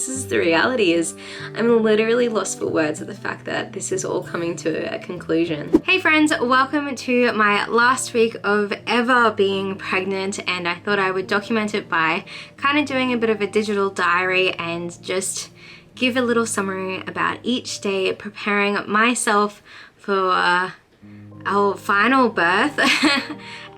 this is the reality. Is I'm literally lost for words at the fact that this is all coming to a conclusion. Hey friends, welcome to my last week of ever being pregnant, and I thought I would document it by kind of doing a bit of a digital diary and just give a little summary about each day, preparing myself for our final birth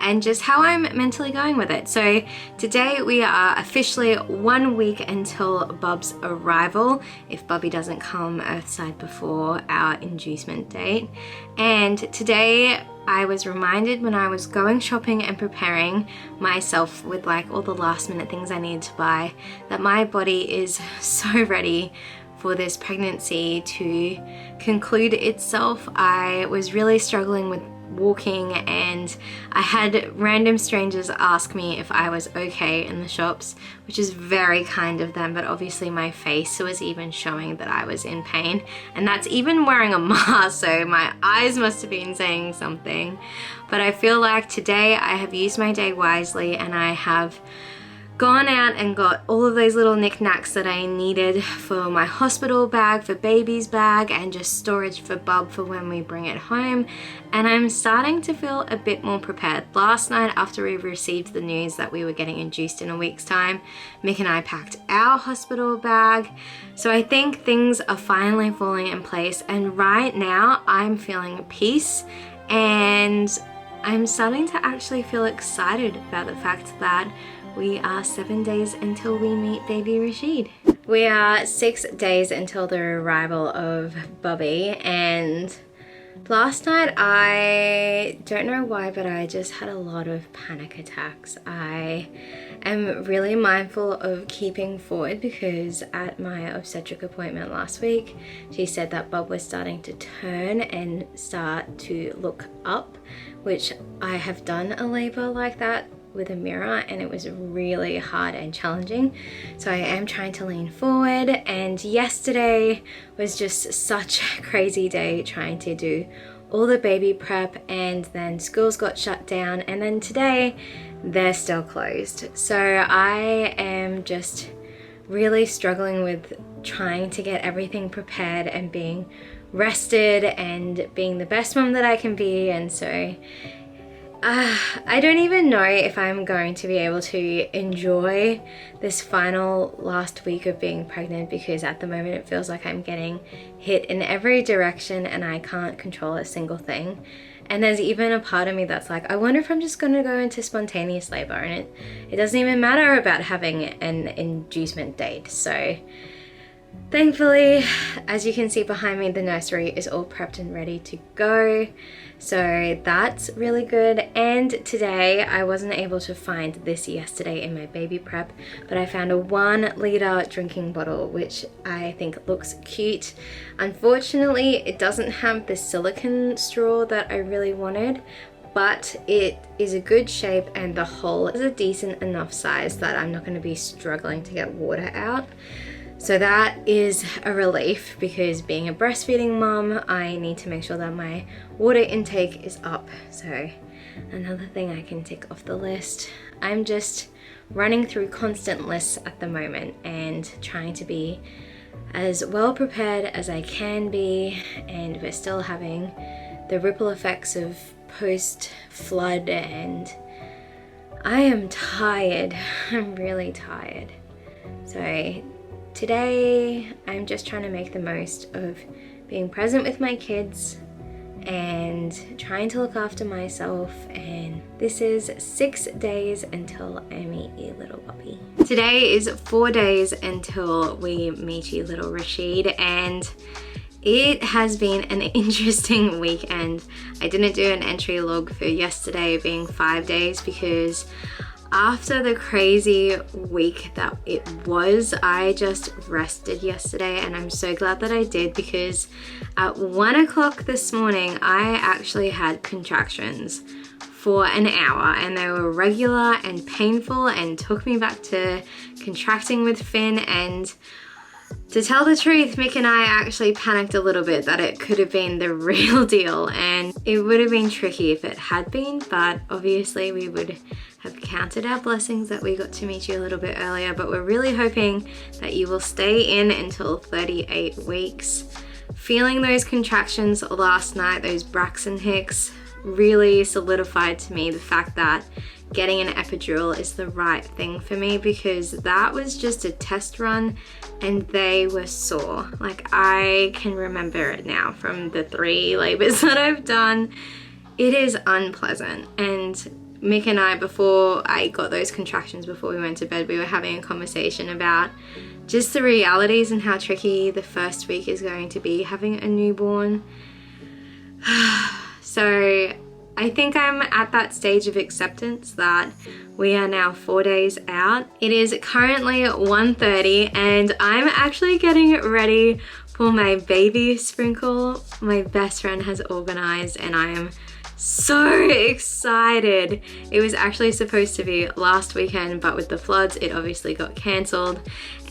and just how I'm mentally going with it. So today we are officially 1 week until Bub's arrival, if Bubby doesn't come earthside before our inducement date. And today I was reminded when I was going shopping and preparing myself with like all the last minute things I needed to buy, that my body is so ready for this pregnancy to conclude itself. I was really struggling with walking, and I had random strangers ask me if I was okay in the shops, which is very kind of them, but obviously my face was even showing that I was in pain, and that's even wearing a mask, so my eyes must have been saying something. But I feel like today I have used my day wisely, and I have gone out and got all of those little knickknacks that I needed for my hospital bag, for baby's bag, and just storage for Bub for when we bring it home. And I'm starting to feel a bit more prepared. Last night, after we received the news that we were getting induced in a week's time, Mick and I packed our hospital bag. So I think things are finally falling in place, and right now I'm feeling peace, and I'm starting to actually feel excited about the fact that we are 7 days until we meet baby Rashid. We are 6 days until the arrival of Bubby, and last night, I don't know why, but I just had a lot of panic attacks. I am really mindful of keeping forward because at my obstetric appointment last week, she said that Bub was starting to turn and start to look up, which I have done a labor like that with a mirror, and it was really hard and challenging. So I am trying to lean forward, and yesterday was just such a crazy day trying to do all the baby prep, and then schools got shut down, and then today they're still closed. So I am just really struggling with trying to get everything prepared and being rested and being the best mom that I can be. And so I don't even know if I'm going to be able to enjoy this final last week of being pregnant, because at the moment it feels like I'm getting hit in every direction and I can't control a single thing. And there's even a part of me that's like, I wonder if I'm just going to go into spontaneous labor, and it doesn't even matter about having an inducement date. So thankfully, as you can see behind me, the nursery is all prepped and ready to go. So that's really good. And today, I wasn't able to find this yesterday in my baby prep, but I found a 1 liter drinking bottle, which I think looks cute. Unfortunately, it doesn't have the silicone straw that I really wanted, but it is a good shape and the hole is a decent enough size that I'm not going to be struggling to get water out. So that is a relief, because being a breastfeeding mom, I need to make sure that my water intake is up. So another thing I can tick off the list. I'm just running through constant lists at the moment and trying to be as well prepared as I can be, and we're still having the ripple effects of post-flood, and I am tired. I'm really tired. So today, I'm just trying to make the most of being present with my kids and trying to look after myself. And this is 6 days until I meet you, little puppy. Today is 4 days until we meet you, little Rashid, and it has been an interesting weekend. I didn't do an entry log for yesterday being 5 days because after the crazy week that it was, I just rested yesterday, and I'm so glad that I did, because at 1 o'clock this morning, I actually had contractions for an hour, and they were regular and painful and took me back to contracting with Finn. And To tell the truth, Mick and I actually panicked a little bit that it could have been the real deal, and it would have been tricky if it had been, but obviously we would have counted our blessings that we got to meet you a little bit earlier. But we're really hoping that you will stay in until 38 weeks. Feeling those contractions last night, those Braxton Hicks, really solidified to me the fact that getting an epidural is the right thing for me, because that was just a test run and they were sore. Like, I can remember it now from the 3 labors that I've done. It is unpleasant. And Mick and I, before I got those contractions, before we went to bed, we were having a conversation about just the realities and how tricky the first week is going to be having a newborn. So I think I'm at that stage of acceptance that we are now 4 days out. It is currently 1:30 and I'm actually getting ready for my baby sprinkle. My best friend has organized and I am so excited. It was actually supposed to be last weekend, but with the floods it obviously got cancelled.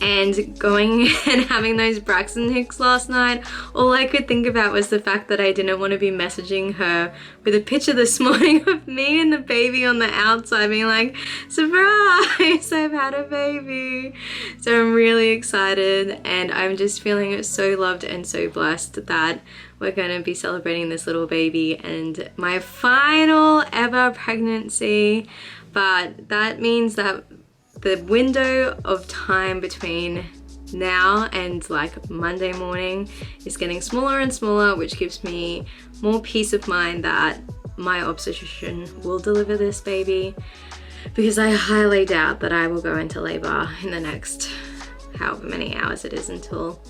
And going and having those Braxton Hicks last night, all I could think about was the fact that I didn't want to be messaging her with a picture this morning of me and the baby on the outside being like, surprise, I've had a baby. So I'm really excited and I'm just feeling so loved and so blessed that we're going to be celebrating this little baby and my final ever pregnancy. But that means that the window of time between now and like Monday morning is getting smaller and smaller, which gives me more peace of mind that my obstetrician will deliver this baby, because I highly doubt that I will go into labor in the next however many hours it is until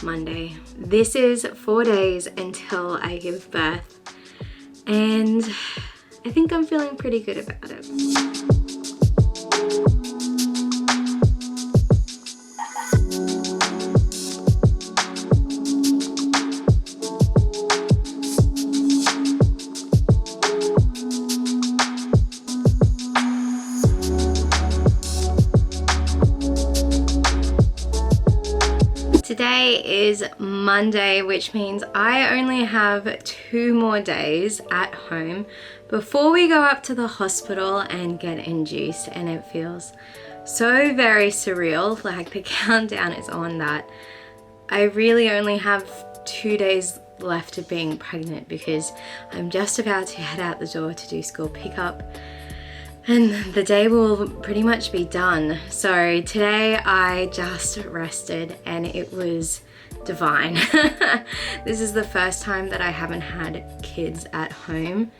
Monday. This is 4 days until I give birth and I think I'm feeling pretty good about it. Today is Monday, which means I only have 2 more days at home before we go up to the hospital and get induced, and it feels so very surreal. Like, the countdown is on that I really only have 2 days left of being pregnant, because I'm just about to head out the door to do school pickup and the day will pretty much be done. So today I just rested and it was divine. This is the first time that I haven't had kids at home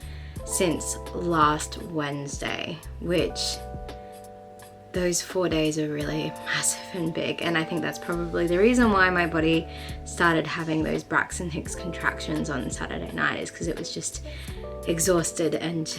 since last Wednesday, which those 4 days are really massive and big, and I think that's probably the reason why my body started having those Braxton Hicks contractions on Saturday night, is because it was just exhausted and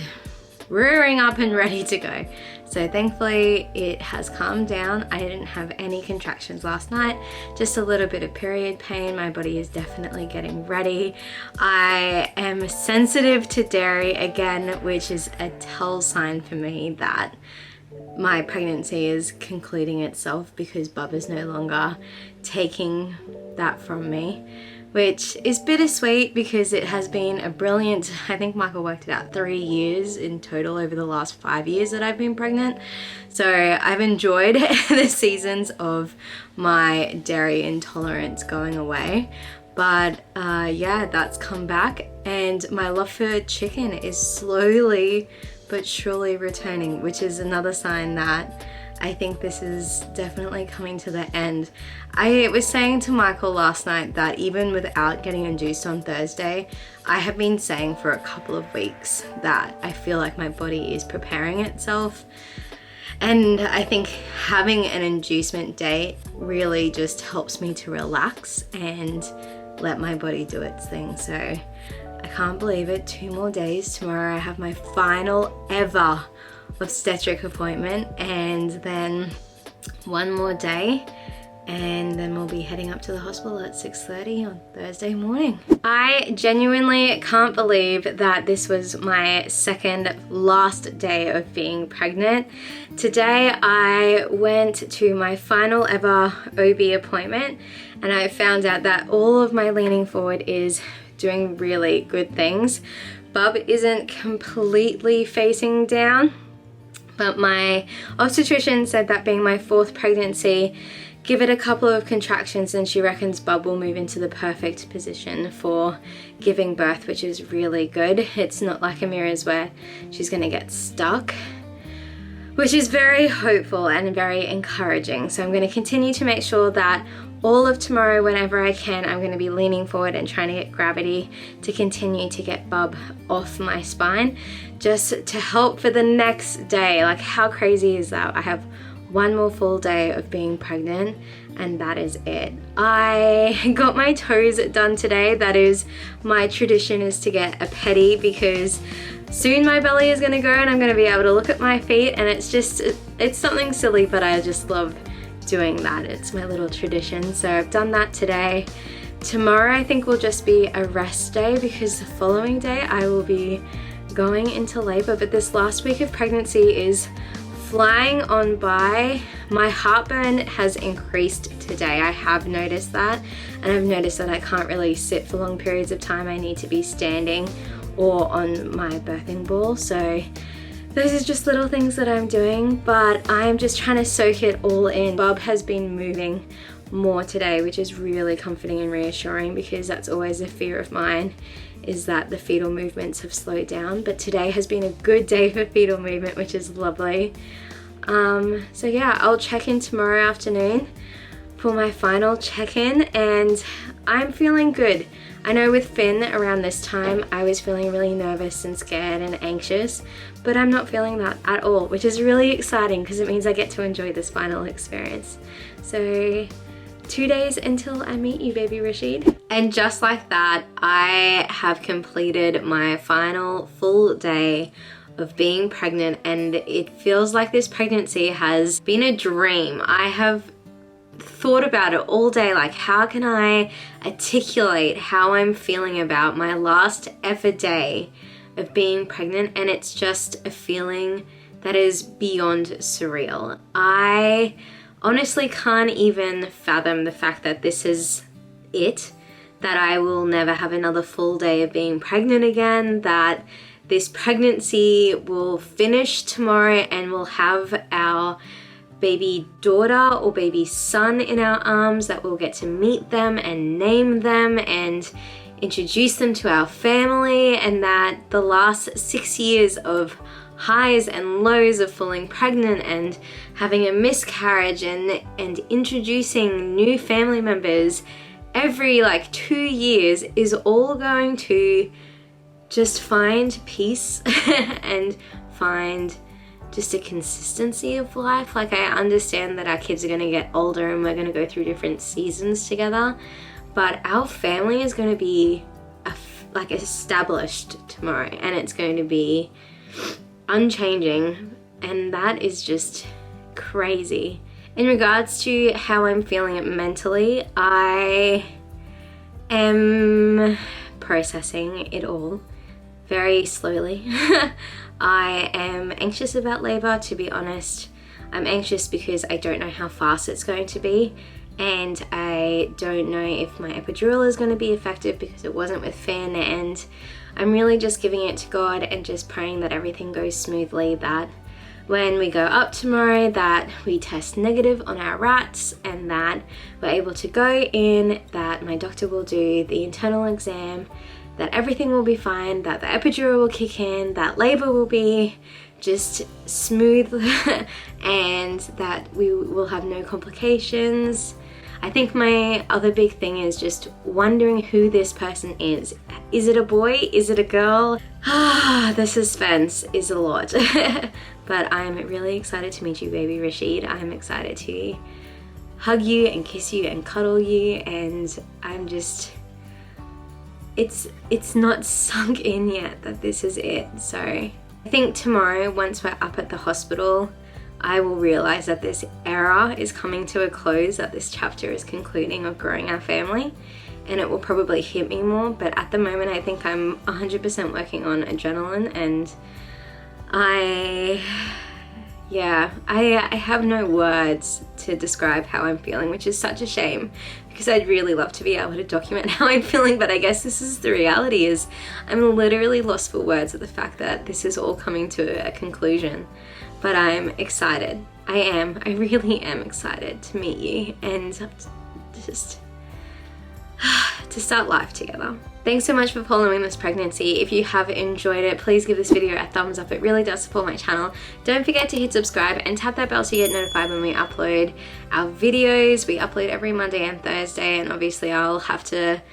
rearing up and ready to go. So thankfully it has calmed down. I didn't have any contractions last night, just a little bit of period pain. My body is definitely getting ready. I am sensitive to dairy again, which is a tell sign for me that my pregnancy is concluding itself, because Bubba's no longer taking that from me, which is bittersweet because it has been a brilliant, I think Michael worked it out, 3 years in total over the last 5 years that I've been pregnant. So I've enjoyed the seasons of my dairy intolerance going away. But yeah, that's come back, and my love for chicken is slowly but surely returning, which is another sign that I think this is definitely coming to the end. I was saying to Michael last night that even without getting induced on Thursday, I have been saying for a couple of weeks that I feel like my body is preparing itself. And I think having an inducement date really just helps me to relax and let my body do its thing. So I can't believe it, 2 more days. Tomorrow I have my final ever obstetric appointment, and then 1 more day and then we'll be heading up to the hospital at 6:30 on Thursday morning. I genuinely can't believe that this was my second last day of being pregnant. Today I went to my final ever OB appointment and I found out that all of my leaning forward is doing really good things. Bub isn't completely facing down, but my obstetrician said that being my 4th pregnancy, give it a couple of contractions and she reckons Bub will move into the perfect position for giving birth, which is really good. It's not like Amira's where she's gonna get stuck, which is very hopeful and very encouraging. So I'm gonna continue to make sure that all of tomorrow, whenever I can, I'm gonna be leaning forward and trying to get gravity to continue to get Bub off my spine, just to help for the next day. Like, how crazy is that? I have one more full day of being pregnant and that is it. I got my toes done today. That is my tradition, is to get a pedi, because soon my belly is gonna go and I'm gonna be able to look at my feet, and it's something silly, but I just love doing that. It's my little tradition. So I've done that today. Tomorrow I think will just be a rest day, because the following day I will be going into labor. But this last week of pregnancy is flying on by. My heartburn has increased today. I have noticed that, and I've noticed that I can't really sit for long periods of time. I need to be standing or on my birthing ball. So those are just little things that I'm doing, but I'm just trying to soak it all in. Bub has been moving more today, which is really comforting and reassuring, because that's always a fear of mine, is that the fetal movements have slowed down. But today has been a good day for fetal movement, which is lovely. So yeah, I'll check in tomorrow afternoon for my final check-in, and I'm feeling good. I know with Finn around this time I was feeling really nervous and scared and anxious, but I'm not feeling that at all, which is really exciting because it means I get to enjoy this final experience. So 2 days until I meet you, baby Rashid. And just like that, I have completed my final full day of being pregnant, and it feels like this pregnancy has been a dream. I have thought about it all day, like, how can I articulate how I'm feeling about my last ever day of being pregnant, and it's just a feeling that is beyond surreal. I honestly can't even fathom the fact that this is it, that I will never have another full day of being pregnant again, that this pregnancy will finish tomorrow and we'll have our baby daughter or baby son in our arms, that we'll get to meet them and name them and introduce them to our family, and that the last 6 years of highs and lows of falling pregnant and having a miscarriage and introducing new family members every 2 years is all going to just find peace and find just a consistency of life. Like, I understand that our kids are going to get older and we're going to go through different seasons together, but our family is going to be established tomorrow, and it's going to be unchanging, and that is just crazy. In regards to how I'm feeling mentally, I am processing it all very slowly. I am anxious about labor, to be honest. I'm anxious because I don't know how fast it's going to be, and I don't know if my epidural is going to be effective because it wasn't with Finn, and I'm really just giving it to God and just praying that everything goes smoothly, that when we go up tomorrow that we test negative on our rats and that we're able to go in, that my doctor will do the internal exam, that everything will be fine, that the epidural will kick in, that labor will be just smooth and that we will have no complications. I think my other big thing is just wondering who this person is. Is it a boy? Is it a girl? The suspense is a lot. But I'm really excited to meet you, baby Rashid. I'm excited to hug you and kiss you and cuddle you, and I'm just, it's not sunk in yet that this is it. So I think tomorrow, once we're up at the hospital, I will realize that this era is coming to a close, that this chapter is concluding of growing our family, and it will probably hit me more. But at the moment, I think I'm 100% working on adrenaline, and I have no words to describe how I'm feeling, which is such a shame, because I'd really love to be able to document how I'm feeling, but I guess this is the reality. Is I'm literally lost for words at the fact that this is all coming to a conclusion. But I'm excited. I really am excited to meet you and just to start life together. Thanks so much for following this pregnancy. If you have enjoyed it, please give this video a thumbs up. It really does support my channel. Don't forget to hit subscribe and tap that bell so you get notified when we upload our videos. We upload every Monday and Thursday, and obviously I'll have to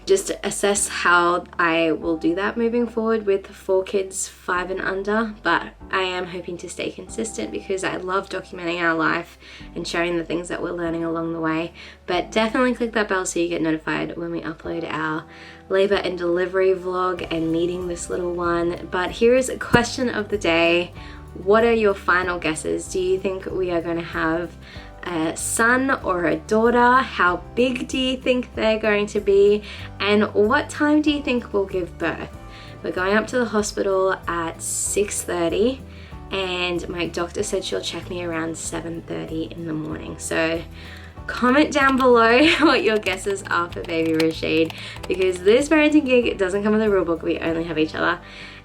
just assess how I will do that moving forward with 4 kids 5 and under, but I am hoping to stay consistent because I love documenting our life and sharing the things that we're learning along the way. But definitely click that bell so you get notified when we upload our labor and delivery vlog and meeting this little one. But here's a question of the day. What are your final guesses? Do you think we are going to have a son or a daughter? How big do you think they're going to be? And what time do you think we'll give birth? We're going up to the hospital at 6:30, and my doctor said she'll check me around 7:30 in the morning. So comment down below what your guesses are for baby Rashid, because this parenting gig doesn't come with a rule book. We only have each other.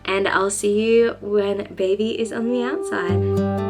And I'll see you when baby is on the outside.